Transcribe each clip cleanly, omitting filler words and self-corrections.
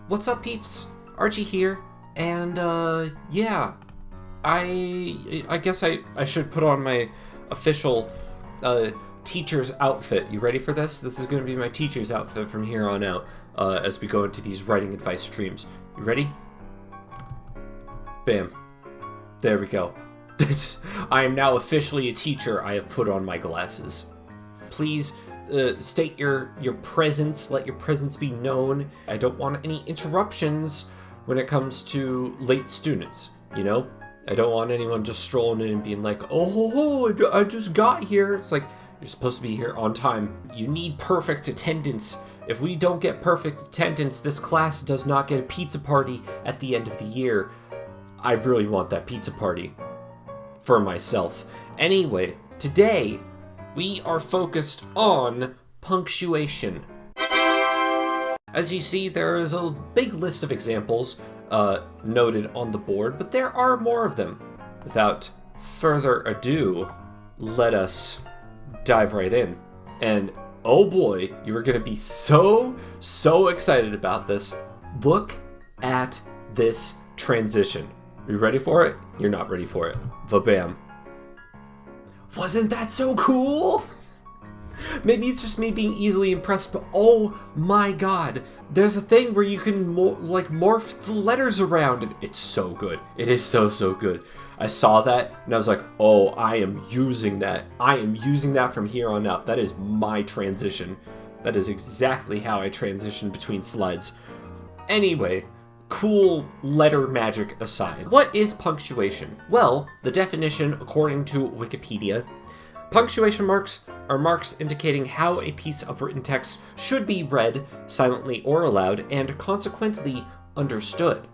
What's up, peeps? Archie here, and yeah, I guess I should put on my official teacher's outfit. You ready for this? This is going to be my teacher's outfit from here on out as we go into these writing advice streams. You ready? Bam. There we go. I am now officially a teacher. I have put on my glasses. Please state your presence. Let your presence be known. I don't want any interruptions when it comes to late students, you know? I don't want anyone just strolling in and being like, oh, I just got here. It's like, you're supposed to be here on time. You need perfect attendance. If we don't get perfect attendance, this class does not get a pizza party at the end of the year. I really want that pizza party for myself. Anyway, today we are focused on punctuation. As you see, there is a big list of examples noted on the board, but there are more of them. Without further ado, let us dive right in. And oh boy, you are going to be so excited about this. Look at this transition. Are you ready for it? You're not ready for it. Va-bam. Wasn't that so cool? Maybe it's just me being easily impressed, but oh my god. There's a thing where you can morph the letters around. It's so good. It is so good. I saw that and I was like, oh, I am using that. I am using that from here on out. That is my transition. That is exactly how I transition between slides. Anyway, cool letter magic aside, what is punctuation? Well, the definition, according to Wikipedia, punctuation marks are marks indicating how a piece of written text should be read silently or aloud and consequently understood.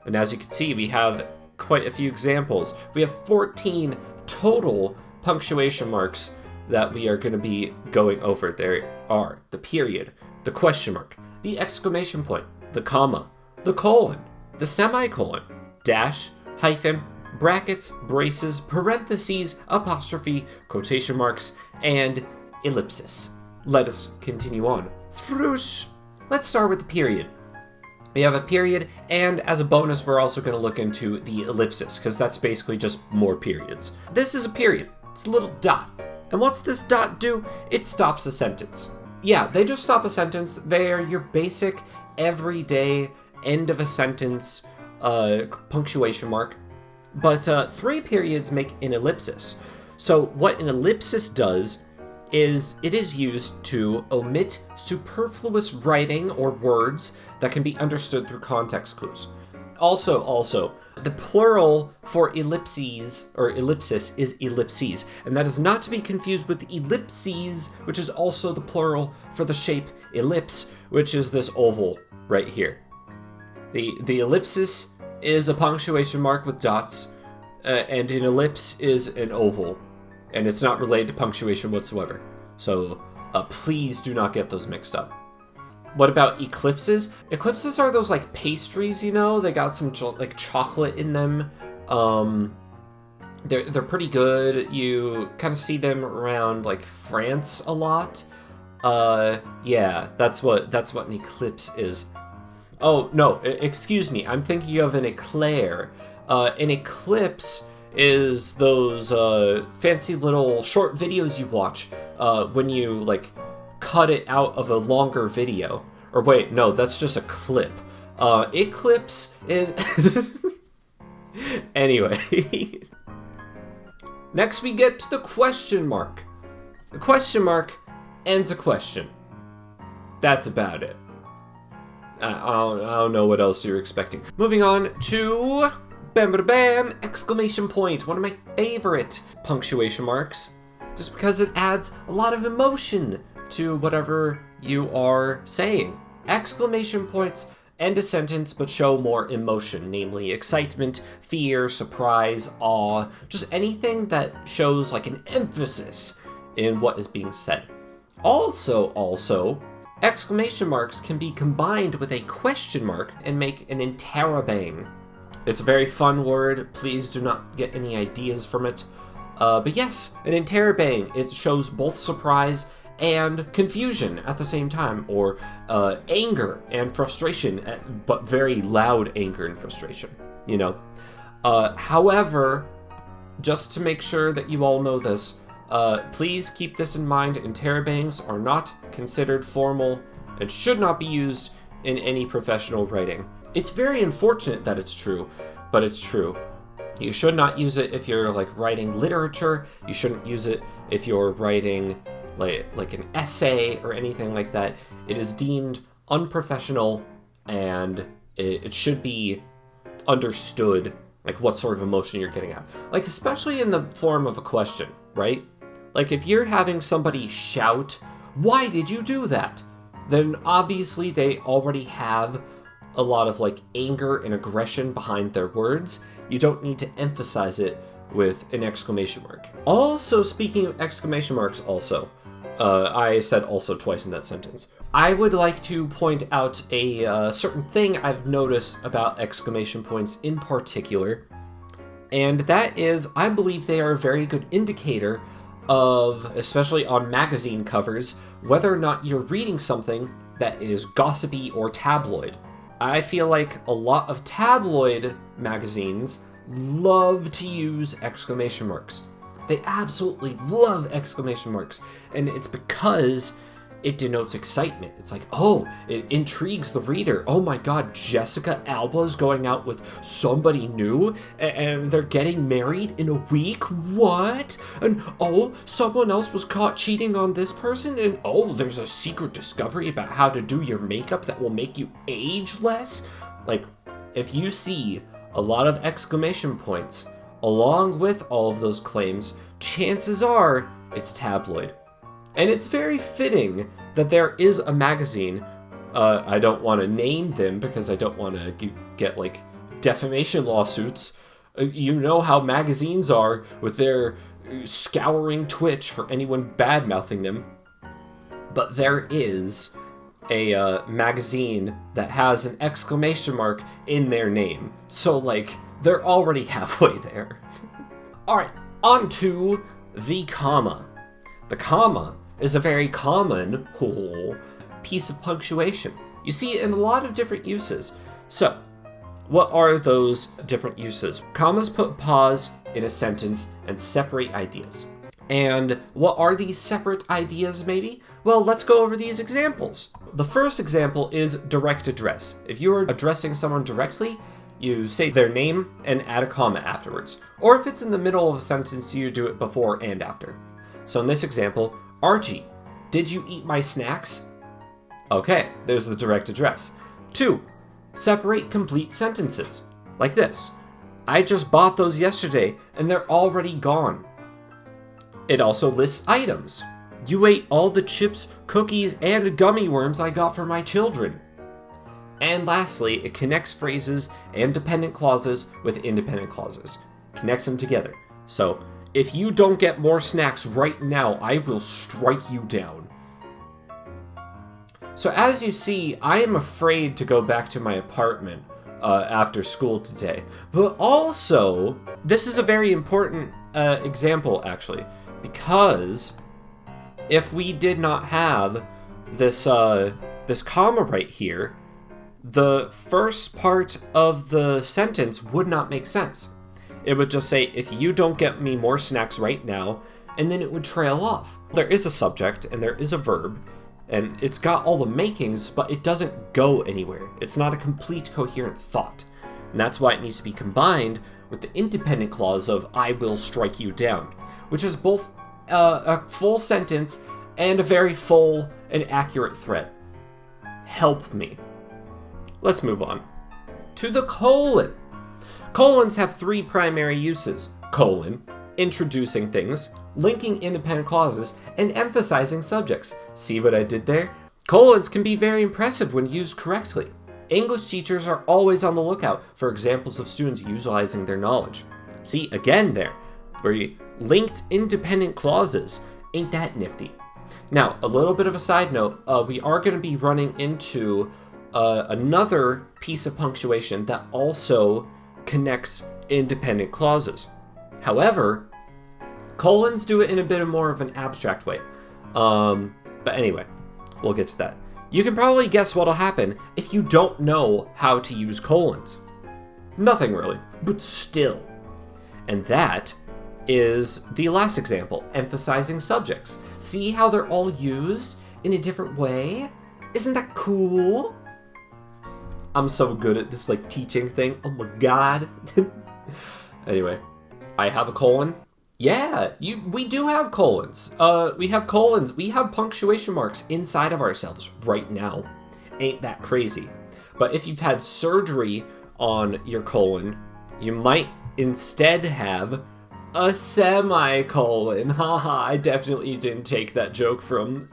And as you can see, we have quite a few examples. We have 14 total punctuation marks that we are going to be going over. There are the period, the question mark, the exclamation point, the comma, the colon, the semicolon, dash, hyphen, brackets, braces, parentheses, apostrophe, quotation marks, and ellipsis. Let us continue on. Froosh! Let's start with the period. We have a period, and as a bonus, we're also going to look into the ellipsis, because that's basically just more periods. This is a period. It's a little dot. And what's this dot do? It stops a sentence. Yeah, they just stop a sentence. They are your basic, everyday, end of a sentence punctuation mark. But 3 periods make an ellipsis. So what an ellipsis does is it is used to omit superfluous writing or words that can be understood through context clues. Also, the plural for ellipses or ellipsis is ellipses, and that is not to be confused with ellipses, which is also the plural for the shape ellipse, which is this oval right here. The ellipsis is a punctuation mark with dots, and an ellipse is an oval, and it's not related to punctuation whatsoever. So please do not get those mixed up. What about eclipses? Eclipses are those like pastries, you know? They got some like chocolate in them. They're pretty good. You kind of see them around like France a lot. Yeah, that's what an eclipse is. Oh, no, excuse me. I'm thinking of an eclair. An eclipse is those fancy little short videos you watch when you, like, cut it out of a longer video. Or wait, no, that's just a clip. Eclipse is... Anyway. Next we get to the question mark. The question mark ends a question. That's about it. I don't know what else you're expecting. Moving on to bam, exclamation point. One of my favorite punctuation marks, just because it adds a lot of emotion to whatever you are saying. Exclamation points end a sentence but show more emotion, namely excitement, fear, surprise, awe, just anything that shows like an emphasis in what is being said. Also, exclamation marks can be combined with a question mark and make an interrobang. It's a very fun word. Please do not get any ideas from it. But yes, an interrobang. It shows both surprise and confusion at the same time, or anger and frustration, but very loud anger and frustration, you know? However, just to make sure that you all know this, please keep this in mind, interrobangs are not considered formal and should not be used in any professional writing. It's very unfortunate that it's true, but it's true. You should not use it if you're like writing literature. You shouldn't use it if you're writing like an essay or anything like that. It is deemed unprofessional, and it should be understood like what sort of emotion you're getting at. Like especially in the form of a question, right? Like if you're having somebody shout, "Why did you do that?" then obviously they already have a lot of like anger and aggression behind their words. You don't need to emphasize it with an exclamation mark. Also, speaking of exclamation marks also, I said also twice in that sentence. I would like to point out a certain thing I've noticed about exclamation points in particular, and that is I believe they are a very good indicator of, especially on magazine covers, whether or not you're reading something that is gossipy or tabloid. I feel like a lot of tabloid magazines love to use exclamation marks. They absolutely love exclamation marks, and it's because it denotes excitement. It's like, oh, it intrigues the reader. Oh my god, Jessica Alba's going out with somebody new, and they're getting married in a week? What? And oh, someone else was caught cheating on this person, and oh, there's a secret discovery about how to do your makeup that will make you age less? Like, if you see a lot of exclamation points along with all of those claims, chances are it's tabloid. And it's very fitting that there is a magazine, I don't want to name them because I don't want to get like defamation lawsuits. You know how magazines are with their scouring Twitch for anyone bad-mouthing them. But there is a magazine that has an exclamation mark in their name. So like, they're already halfway there. Alright, on to the comma. The comma is a very common piece of punctuation. You see it in a lot of different uses. So, what are those different uses? Commas put pause in a sentence and separate ideas. And what are these separate ideas, maybe? Well, let's go over these examples. The first example is direct address. If you are addressing someone directly, you say their name and add a comma afterwards. Or if it's in the middle of a sentence, you do it before and after. So in this example, Archie, did you eat my snacks? Okay, there's the direct address. 2, separate complete sentences. Like this. I just bought those yesterday and they're already gone. It also lists items. You ate all the chips, cookies, and gummy worms I got for my children. And lastly, it connects phrases and dependent clauses with independent clauses. Connects them together. So, if you don't get more snacks right now, I will strike you down. So as you see, I am afraid to go back to my apartment after school today. But also, this is a very important example, actually, because if we did not have this this comma right here, the first part of the sentence would not make sense. It would just say, if you don't get me more snacks right now, and then it would trail off. There is a subject and there is a verb, and it's got all the makings, but it doesn't go anywhere. It's not a complete coherent thought. And that's why it needs to be combined with the independent clause of I will strike you down, which is both a full sentence and a very full and accurate threat. Help me. Let's move on to the colon. Colons have 3 primary uses: colon, introducing things, linking independent clauses, and emphasizing subjects. See what I did there? Colons can be very impressive when used correctly. English teachers are always on the lookout for examples of students utilizing their knowledge. See, again there, where you linked independent clauses. Ain't that nifty? Now, a little bit of a side note, we are going to be running into another piece of punctuation that also connects independent clauses. However, colons do it in a bit more of an abstract way. But anyway, we'll get to that. You can probably guess what'll happen if you don't know how to use colons. Nothing really, but still. And that is the last example, emphasizing subjects. See how they're all used in a different way? Isn't that cool? I'm so good at this like teaching thing. Oh my god. Anyway, I have a colon. Yeah, we do have colons. We have colons. We have punctuation marks inside of ourselves right now. Ain't that crazy? But if you've had surgery on your colon, you might instead have a semicolon. Haha, I definitely didn't take that joke from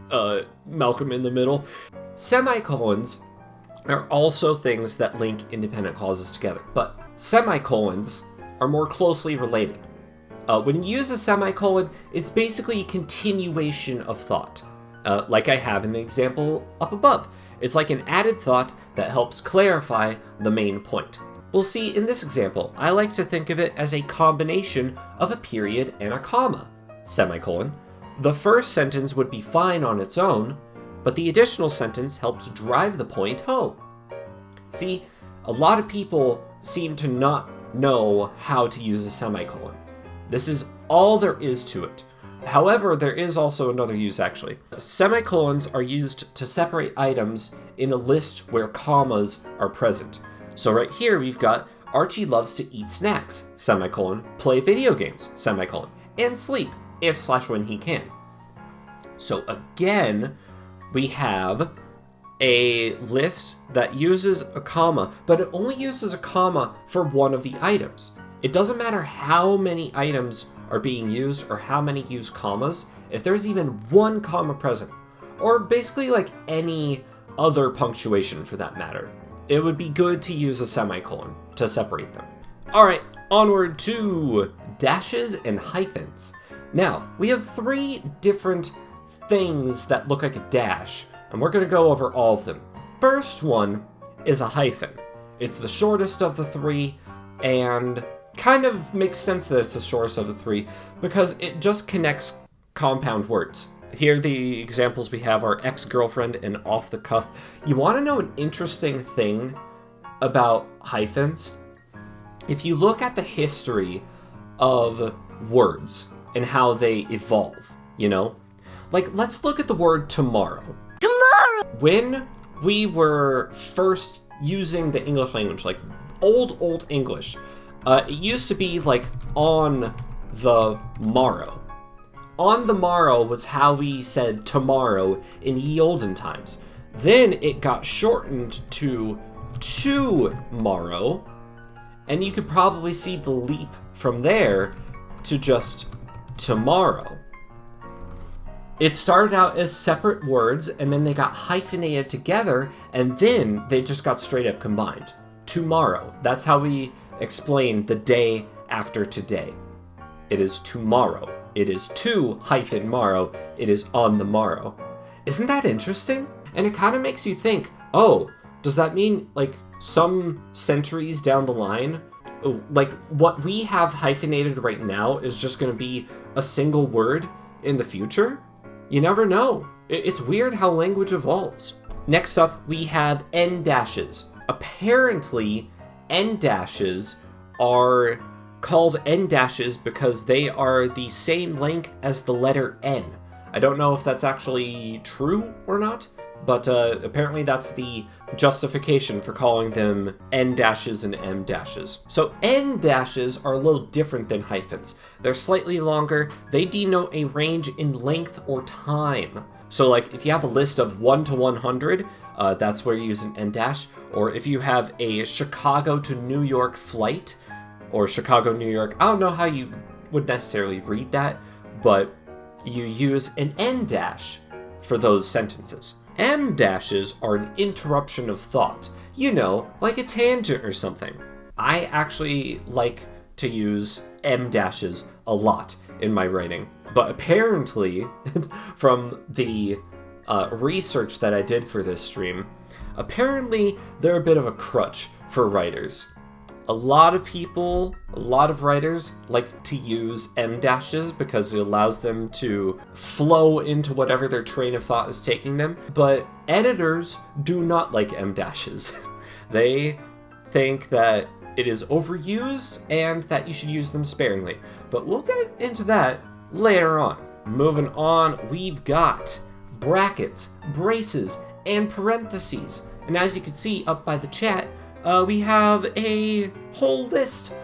Malcolm in the Middle. Semicolons are also things that link independent clauses together, but semicolons are more closely related. When you use a semicolon, it's basically a continuation of thought, like I have in the example up above. It's like an added thought that helps clarify the main point. We'll see in this example, I like to think of it as a combination of a period and a comma, semicolon. The first sentence would be fine on its own, but the additional sentence helps drive the point home. See, a lot of people seem to not know how to use a semicolon. This is all there is to it. However, there is also another use actually. Semicolons are used to separate items in a list where commas are present. So right here we've got Archie loves to eat snacks, semicolon, play video games, semicolon, and sleep if/when he can. So again, we have a list that uses a comma, but it only uses a comma for one of the items. It doesn't matter how many items are being used or how many use commas, if there's even one comma present, or basically like any other punctuation for that matter, it would be good to use a semicolon to separate them. All right, onward to dashes and hyphens. Now, we have three different things that look like a dash, and we're gonna go over all of them. First one is a hyphen. It's the shortest of the three, and kind of makes sense that it's the shortest of the three because it just connects compound words. Here the examples we have are ex-girlfriend and off the cuff. You want to know an interesting thing about hyphens? If you look at the history of words and how they evolve, you know? Like, let's look at the word tomorrow. Tomorrow! When we were first using the English language, like old English, it used to be like on the morrow. On the morrow was how we said tomorrow in ye olden times. Then it got shortened to tomorrow, and you could probably see the leap from there to just tomorrow. It started out as separate words, and then they got hyphenated together, and then they just got straight up combined. Tomorrow. That's how we explain the day after today. It is tomorrow. It is to-morrow. It is on the morrow. Isn't that interesting? And it kind of makes you think, oh, does that mean like some centuries down the line, like what we have hyphenated right now is just going to be a single word in the future? You never know. It's weird how language evolves. Next up, we have N dashes. Apparently, N dashes are called N dashes because they are the same length as the letter N. I don't know if that's actually true or not, but apparently that's the justification for calling them N dashes and M dashes. So N dashes are a little different than hyphens. They're slightly longer. They denote a range in length or time. So like if you have a list of 1 to 100, that's where you use an N dash. Or if you have a Chicago to New York flight, or Chicago, New York, I don't know how you would necessarily read that, but you use an N dash for those sentences. M dashes are an interruption of thought. You know, like a tangent or something. I actually like to use M dashes a lot in my writing, but apparently, from the research that I did for this stream, apparently they're a bit of a crutch for writers. A lot of people, a lot of writers like to use em dashes because it allows them to flow into whatever their train of thought is taking them. But editors do not like em dashes. They think that it is overused and that you should use them sparingly. But we'll get into that later on. Moving on, we've got brackets, braces, and parentheses. And as you can see up by the chat, we have a whole list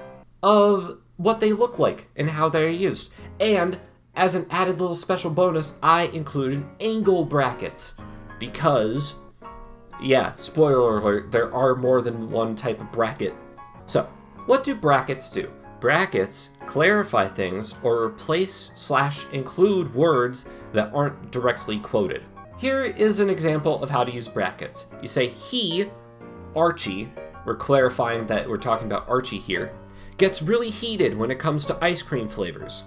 of what they look like and how they're used. And as an added little special bonus, I included angle brackets because, yeah, spoiler alert, there are more than one type of bracket. So, what do brackets do? Brackets clarify things or replace/include words that aren't directly quoted. Here is an example of how to use brackets. You say, he, Archie, we're clarifying that we're talking about Archie here, gets really heated when it comes to ice cream flavors.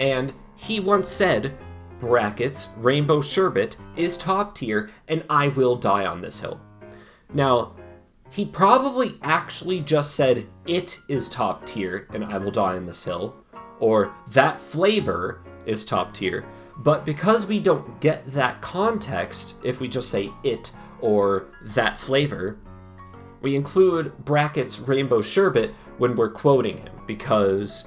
And he once said, brackets, rainbow sherbet is top tier and I will die on this hill. Now, he probably actually just said, it is top tier and I will die on this hill, or that flavor is top tier. But because we don't get that context, if we just say it or that flavor, we include brackets rainbow sherbet when we're quoting him because,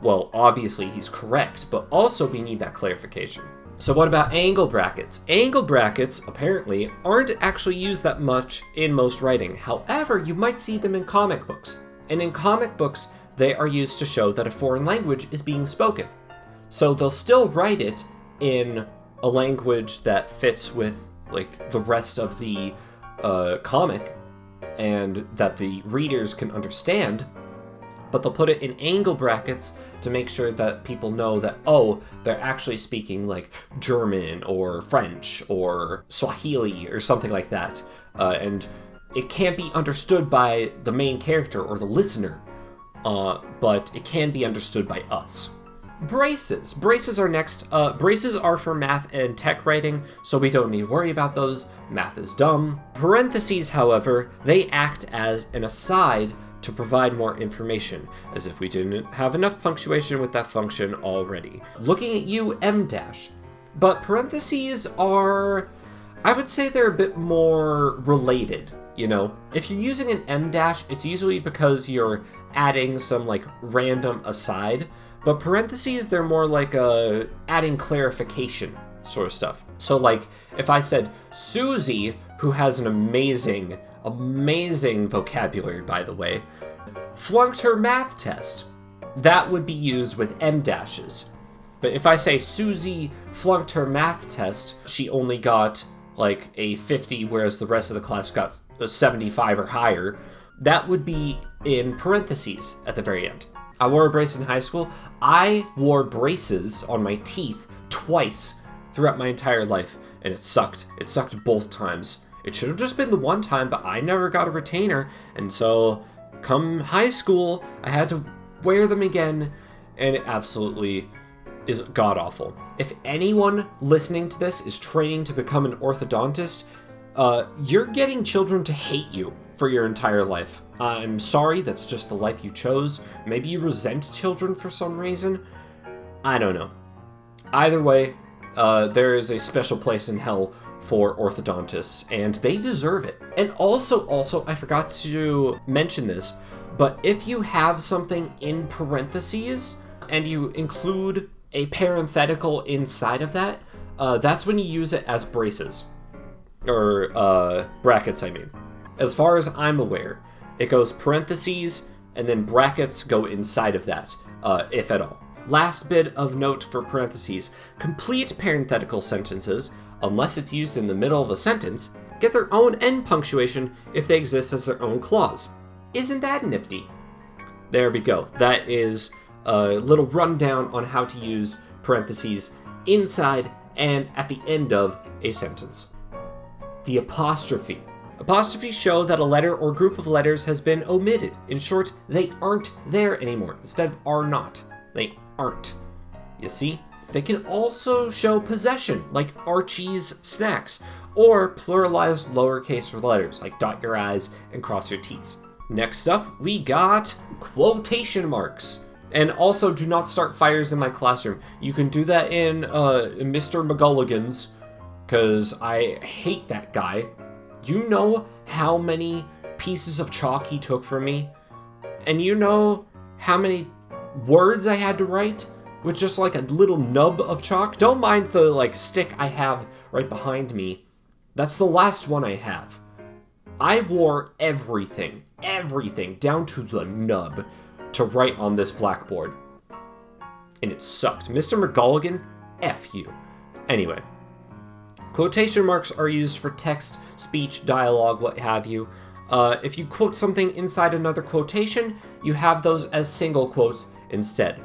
well, obviously he's correct, but also we need that clarification. So what about angle brackets? Angle brackets, apparently, aren't actually used that much in most writing. However, you might see them in comic books. And in comic books, they are used to show that a foreign language is being spoken. So they'll still write it in a language that fits with, like, the rest of the comic and that the readers can understand, but they'll put it in angle brackets to make sure that people know that, oh, they're actually speaking like German or French or Swahili or something like that. And it can't be understood by the main character or the listener, but it can be understood by us. Braces. Braces are next. Braces are for math and tech writing, so we don't need to worry about those. Math is dumb. Parentheses, however, they act as an aside to provide more information, as if we didn't have enough punctuation with that function already. Looking at you, em dash. But parentheses are, I would say they're a bit more related, you know? If you're using an em dash, it's usually because you're adding some like random aside, but parentheses, they're more like adding clarification sort of stuff. So like, if I said, Susie, who has an amazing vocabulary, by the way, flunked her math test, that would be used with em dashes. But if I say Susie flunked her math test, she only got like a 50, whereas the rest of the class got a 75 or higher, that would be in parentheses at the very end. I wore a brace in high school. I wore braces on my teeth twice throughout my entire life, and it sucked. It sucked both times. It should have just been the one time, but I never got a retainer, and so come high school, I had to wear them again, and it absolutely is god-awful. If anyone listening to this is training to become an orthodontist, you're getting children to hate you for your entire life. I'm sorry, that's just the life you chose. Maybe you resent children for some reason. I don't know. Either way, there is a special place in hell for orthodontists, and they deserve it. And also, I forgot to mention this, but if you have something in parentheses and you include a parenthetical inside of that, that's when you use it as braces. Or brackets, I mean. As far as I'm aware, it goes parentheses and then brackets go inside of that, if at all. Last bit of note for parentheses, complete parenthetical sentences, unless it's used in the middle of a sentence, get their own end punctuation if they exist as their own clause. Isn't that nifty? There we go. That is a little rundown on how to use parentheses inside and at the end of a sentence. The apostrophe. Apostrophes show that a letter or group of letters has been omitted. In short, they aren't there anymore, instead of are not. They aren't. You see? They can also show possession, like Archie's snacks, or pluralized lowercase letters, like dot your I's and cross your T's. Next up, we got quotation marks. And also, do not start fires in my classroom. You can do that in Mr. McGulligan's, because I hate that guy. You know how many pieces of chalk he took from me? And you know how many words I had to write with just like a little nub of chalk? Don't mind the like stick I have right behind me. That's the last one I have. I wore everything down to the nub to write on this blackboard. And it sucked. Mr. McGulligan, F you. Anyway, quotation marks are used for text, speech, dialogue, what have you. If you quote something inside another quotation, you have those as single quotes instead.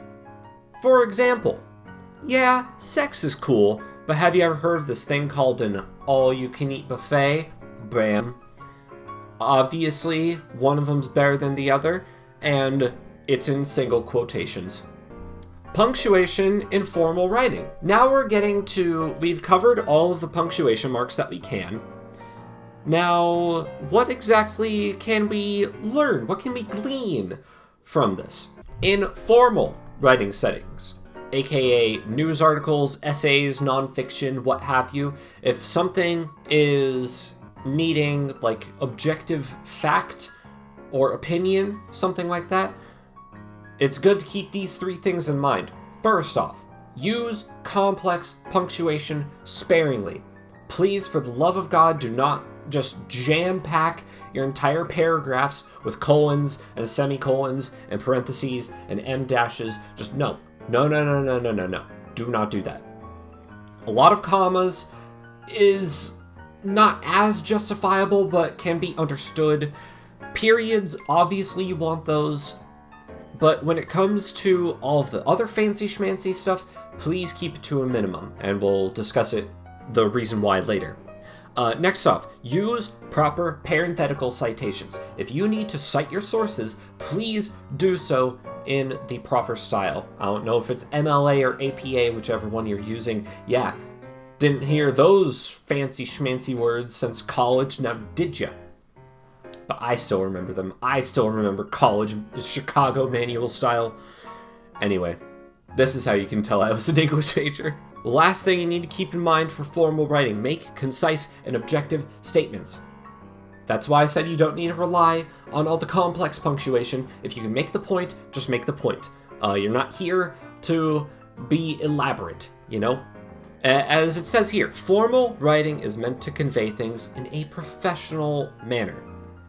For example, yeah, sex is cool, but have you ever heard of this thing called an all-you-can-eat buffet? Bam. Obviously, one of them's better than the other, and it's in single quotations. Punctuation in formal writing. Now we've covered all of the punctuation marks that we can. Now, what exactly can we learn? What can we glean from this? In formal writing settings, aka news articles, essays, nonfiction, what have you, if something is needing like objective fact or opinion, something like that, it's good to keep these three things in mind. First off, use complex punctuation sparingly. Please, for the love of God, do not just jam-pack your entire paragraphs with colons and semicolons and parentheses and em dashes. Just no. No. Do not do that. A lot of commas is not as justifiable, but can be understood. Periods, obviously you want those. But when it comes to all of the other fancy schmancy stuff, please keep it to a minimum, and we'll discuss the reason why later. Next off, use proper parenthetical citations. If you need to cite your sources, please do so in the proper style. I don't know if it's MLA or APA, whichever one you're using. Yeah, didn't hear those fancy schmancy words since college, now did ya? But I still remember them. I still remember college, Chicago manual style. Anyway, this is how you can tell I was an English major. Last thing you need to keep in mind for formal writing, make concise and objective statements. That's why I said you don't need to rely on all the complex punctuation. If you can make the point, just make the point. You're not here to be elaborate, you know? As it says here, formal writing is meant to convey things in a professional manner.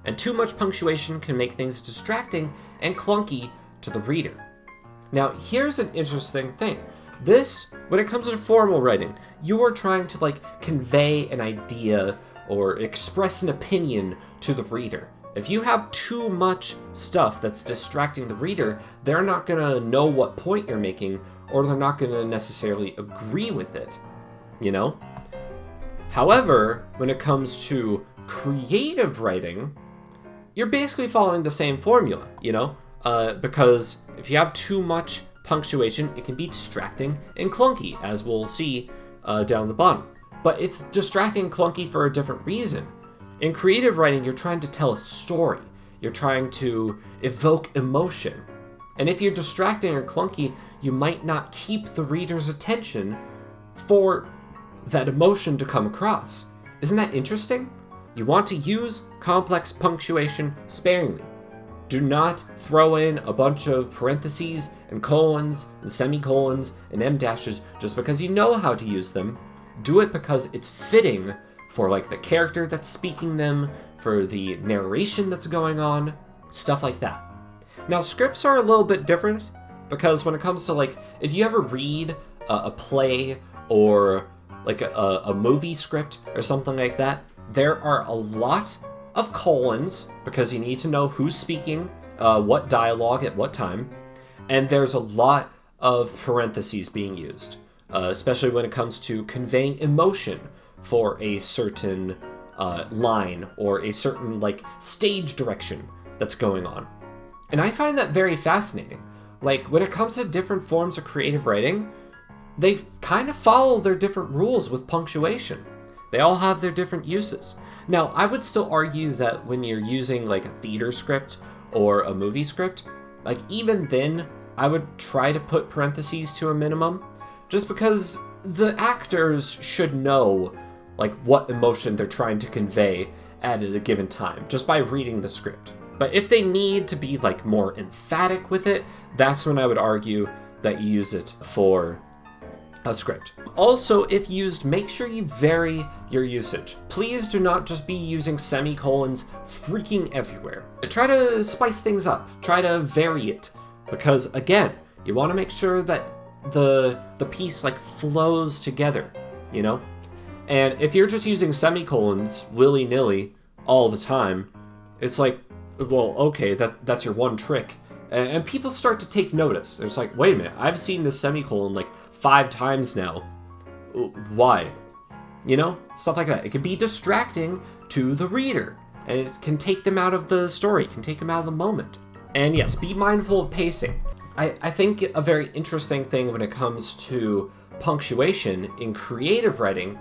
And too much punctuation can make things distracting and clunky to the reader. Now, here's an interesting thing. When it comes to formal writing, you are trying to convey an idea or express an opinion to the reader. If you have too much stuff that's distracting the reader, they're not going to know what point you're making, or they're not going to necessarily agree with it, you know? However, when it comes to creative writing, you're basically following the same formula, you know? Because if you have too much punctuation, it can be distracting and clunky, as we'll see down the bottom. But it's distracting and clunky for a different reason. In creative writing, you're trying to tell a story. You're trying to evoke emotion. And if you're distracting or clunky, you might not keep the reader's attention for that emotion to come across. Isn't that interesting? You want to use complex punctuation sparingly. Do not throw in a bunch of parentheses and colons and semicolons and em dashes just because you know how to use them. Do it because it's fitting for the character that's speaking them, for the narration that's going on, stuff like that. Now, scripts are a little bit different because when it comes to if you ever read a play or a movie script or something like that, there are a lot of colons because you need to know who's speaking, what dialogue at what time, and there's a lot of parentheses being used, especially when it comes to conveying emotion for a certain line or a certain stage direction that's going on. And I find that very fascinating. When it comes to different forms of creative writing, they kind of follow their different rules with punctuation. They all have their different uses. Now, I would still argue that when you're using like a theater script or a movie script, like even then, I would try to put parentheses to a minimum, just because the actors should know like what emotion they're trying to convey at a given time, just by reading the script. But if they need to be like more emphatic with it, that's when I would argue that you use it for a script. Also, if used, make sure you vary your usage. Please do not just be using semicolons freaking everywhere. Try to spice things up. Try to vary it. Because again, you want to make sure that the piece like flows together, you know? And if you're just using semicolons willy-nilly all the time, it's like, well, okay, that's your one trick. And people start to take notice. It's like, wait a minute, I've seen this semicolon like 5 times now. Why? You know? Stuff like that. It can be distracting to the reader, and it can take them out of the story, it can take them out of the moment. And yes, be mindful of pacing. I think a very interesting thing when it comes to punctuation in creative writing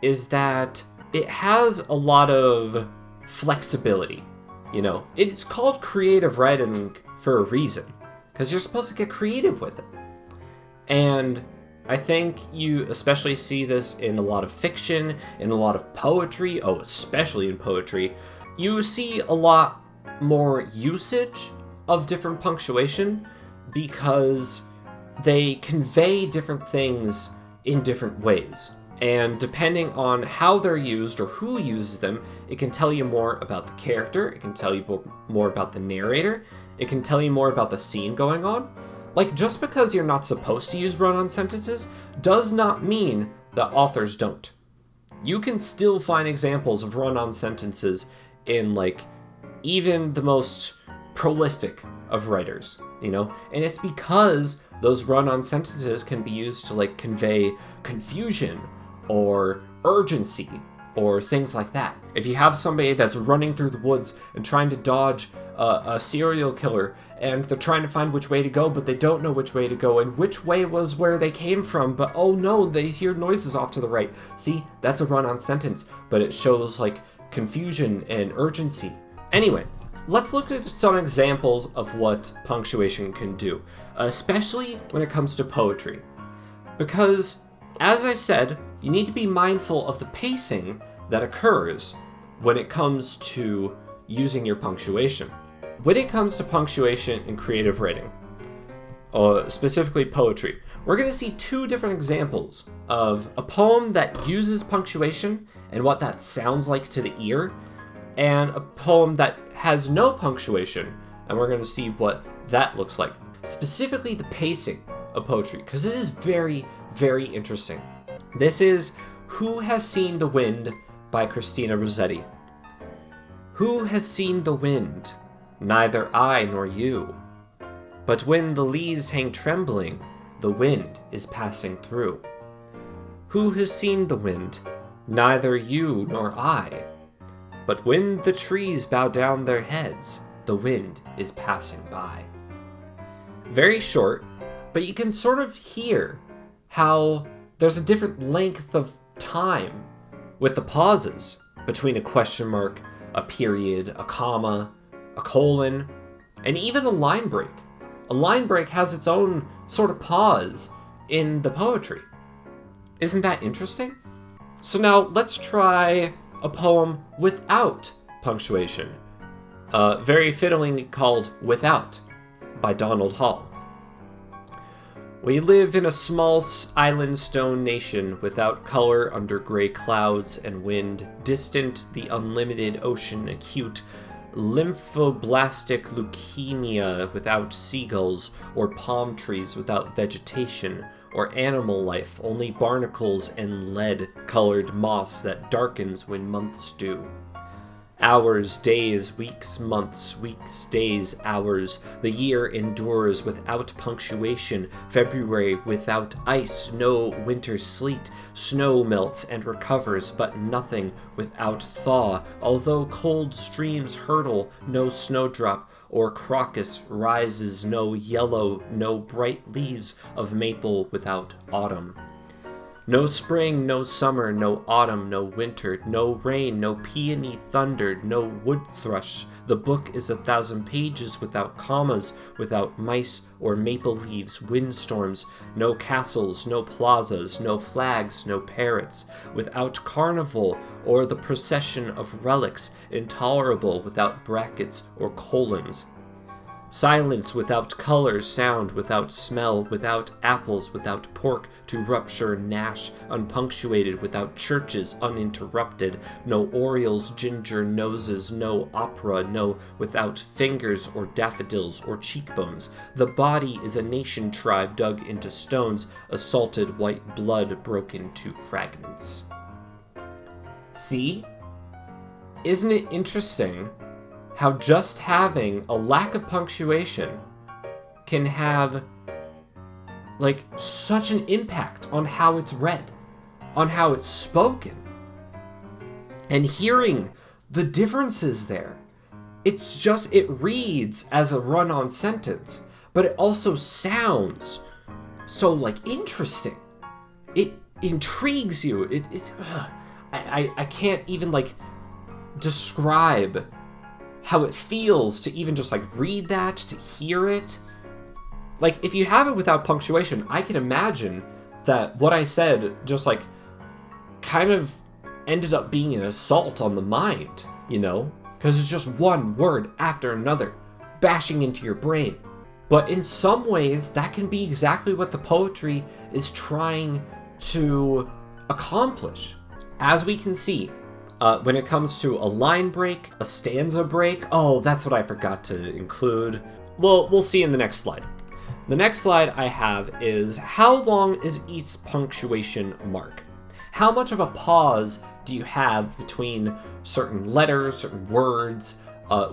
is that it has a lot of flexibility. You know, it's called creative writing for a reason, because you're supposed to get creative with it. And I think you especially see this in a lot of fiction, in a lot of poetry, especially in poetry. You see a lot more usage of different punctuation because they convey different things in different ways. And depending on how they're used or who uses them, it can tell you more about the character, it can tell you more about the narrator, it can tell you more about the scene going on. Like, just because you're not supposed to use run-on sentences does not mean that authors don't. You can still find examples of run-on sentences in, like, even the most prolific of writers, you know? And it's because those run-on sentences can be used to, like, convey confusion or urgency or things like that. If you have somebody that's running through the woods and trying to dodge a serial killer, and they're trying to find which way to go, but they don't know which way to go, and which way was where they came from, but oh no, they hear noises off to the right. See, that's a run-on sentence, but it shows like confusion and urgency. Anyway, let's look at some examples of what punctuation can do, especially when it comes to poetry. Because, as I said, you need to be mindful of the pacing that occurs when it comes to using your punctuation. When it comes to punctuation in creative writing, specifically poetry, we're going to see 2 different examples of a poem that uses punctuation and what that sounds like to the ear, and a poem that has no punctuation, and we're going to see what that looks like. Specifically the pacing of poetry, because it is very, very interesting. This is Who Has Seen the Wind by Christina Rossetti. Who has seen the wind? Neither I nor you. But when the leaves hang trembling, the wind is passing through. Who has seen the wind? Neither you nor I. But when the trees bow down their heads, the wind is passing by. Very short, but you can sort of hear how there's a different length of time with the pauses between a question mark, a period, a comma, a colon, and even a line break. A line break has its own sort of pause in the poetry. Isn't that interesting? So now let's try a poem without punctuation, very fittingly called Without by Donald Hall. We live in a small island stone nation without color under gray clouds and wind, distant the unlimited ocean, acute lymphoblastic leukemia without seagulls, or palm trees without vegetation, or animal life, only barnacles and lead-colored moss that darkens when months do. Hours, days, weeks, months, weeks, days, hours. The year endures without punctuation. February without ice, no winter sleet. Snow melts and recovers, but nothing without thaw. Although cold streams hurtle, no snowdrop or crocus rises. No yellow, no bright leaves of maple without autumn. No spring, no summer, no autumn, no winter, no rain, no peony thunder, no wood thrush. The book is 1,000 pages without commas, without mice or maple leaves, windstorms, no castles, no plazas, no flags, no parrots, without carnival or the procession of relics, intolerable without brackets or colons. Silence without color, sound without smell, without apples, without pork to rupture gnash, unpunctuated, without churches uninterrupted, no Orioles, ginger noses, no opera, no without fingers or daffodils or cheekbones. The body is a nation tribe dug into stones, assaulted white blood broken to fragments. See? Isn't it interesting how just having a lack of punctuation can have, like, such an impact on how it's read, on how it's spoken. And hearing the differences there, it reads as a run-on sentence, but it also sounds so, like, interesting. It intrigues you. I can't even, like, describe how it feels to even just, like, read that, to hear it. Like, if you have it without punctuation, I can imagine that what I said just, like, kind of ended up being an assault on the mind, you know? Because it's just one word after another, bashing into your brain. But in some ways, that can be exactly what the poetry is trying to accomplish. As we can see, when it comes to a line break, a stanza break, oh, that's what I forgot to include. Well, we'll see in the next slide. The next slide I have is, how long is each punctuation mark? How much of a pause do you have between certain letters, certain words,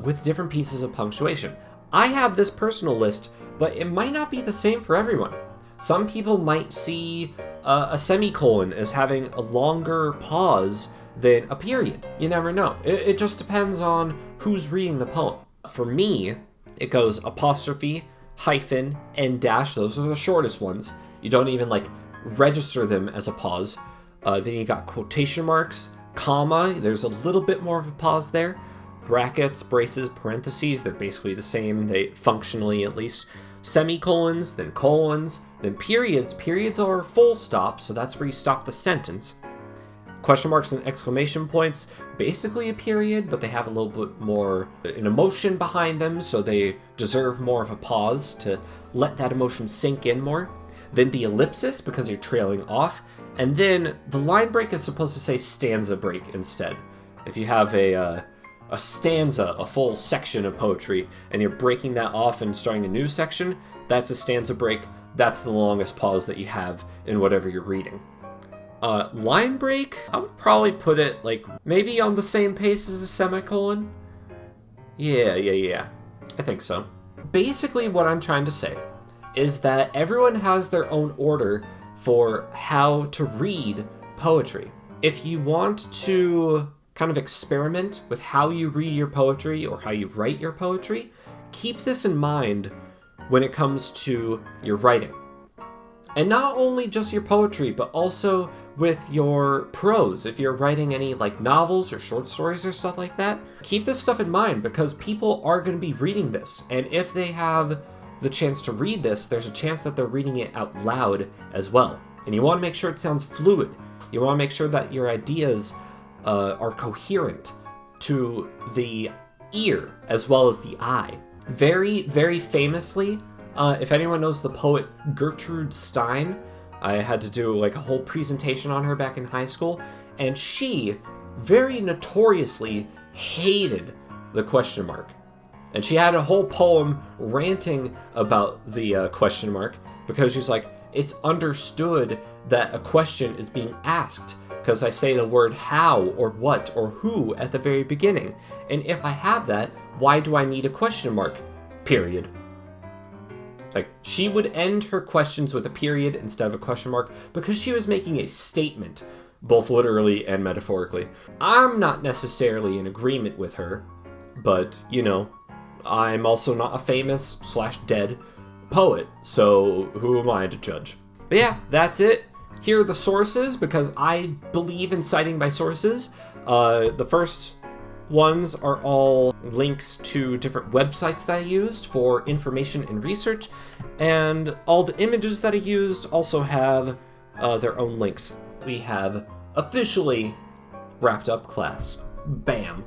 with different pieces of punctuation? I have this personal list, but it might not be the same for everyone. Some people might see a semicolon as having a longer pause than a period. You never know. It just depends on who's reading the poem. For me, it goes apostrophe, hyphen, and dash. Those are the shortest ones. You don't even, like, register them as a pause. Then you got quotation marks, comma. There's a little bit more of a pause there. Brackets, braces, parentheses. They're basically the same. They functionally, at least. Semicolons, then colons, then periods. Periods are full stops, so that's where you stop the sentence. Question marks and exclamation points, basically a period, but they have a little bit more an emotion behind them, so they deserve more of a pause to let that emotion sink in more. Then the ellipsis, because you're trailing off. And then the line break is supposed to say stanza break instead. If you have a stanza, a full section of poetry, and you're breaking that off and starting a new section, that's a stanza break. That's the longest pause that you have in whatever you're reading. Line break, I would probably put it, like, maybe on the same pace as a semicolon. Yeah. I think so. Basically, what I'm trying to say is that everyone has their own order for how to read poetry. If you want to kind of experiment with how you read your poetry or how you write your poetry, keep this in mind when it comes to your writing. And not only just your poetry, but also with your prose. If you're writing any, like, novels or short stories or stuff like that, keep this stuff in mind, because people are going to be reading this. And if they have the chance to read this, there's a chance that they're reading it out loud as well. And you want to make sure it sounds fluid. You want to make sure that your ideas are coherent to the ear as well as the eye. Very, very famously, if anyone knows the poet Gertrude Stein, I had to do, like, a whole presentation on her back in high school, and she very notoriously hated the question mark. And she had a whole poem ranting about the question mark, because she's like, it's understood that a question is being asked because I say the word how or what or who at the very beginning. And if I have that, why do I need a question mark? Period. Like, she would end her questions with a period instead of a question mark because she was making a statement, both literally and metaphorically. I'm not necessarily in agreement with her, but, you know, I'm also not a famous / dead poet, so who am I to judge? But yeah, that's it. Here are the sources, because I believe in citing by sources. The first ones are all links to different websites that I used for information and research, and all the images that I used also have their own links. We have officially wrapped up class. Bam.